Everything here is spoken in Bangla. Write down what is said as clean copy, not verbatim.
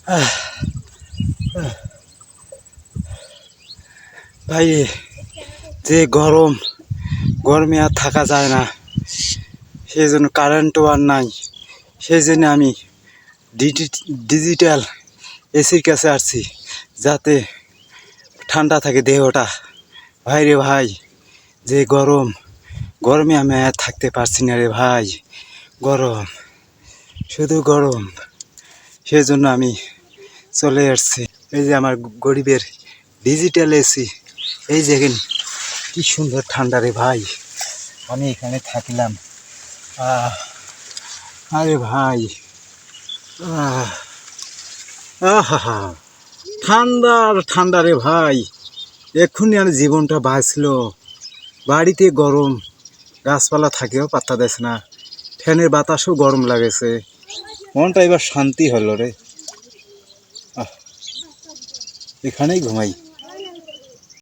আহ, ভাই যে গরমে আর থাকা যায় না, সেই জন্য কারেন্টও আর নাই। সেই জন্য আমি ডিজিটাল এসির কাছে আসছি, যাতে ঠান্ডা থাকে দেহটা। ভাই রে ভাই, যে গরমে আমি আর থাকতে পারছি না রে ভাই। গরম, শুধু গরম। সেই জন্য আমি চলে আসছি। এই যে আমার গরিবের ডিজিটাল এসি, এই দেখেন কি সুন্দর ঠান্ডা রে ভাই। আমি এখানে থাকলাম। আরে ভাই, আহা, ঠান্ডা আর ঠান্ডা রে ভাই। এক্ষুনি আর জীবনটা বাঁচলো। বাড়িতে গরম, গাছপালা থাকেও পাত্তা দিচ্ছে না, ফ্যানের বাতাসও গরম লাগেছে। মনটা এবার শান্তি হলো রে। এখানেই ঘুমাই।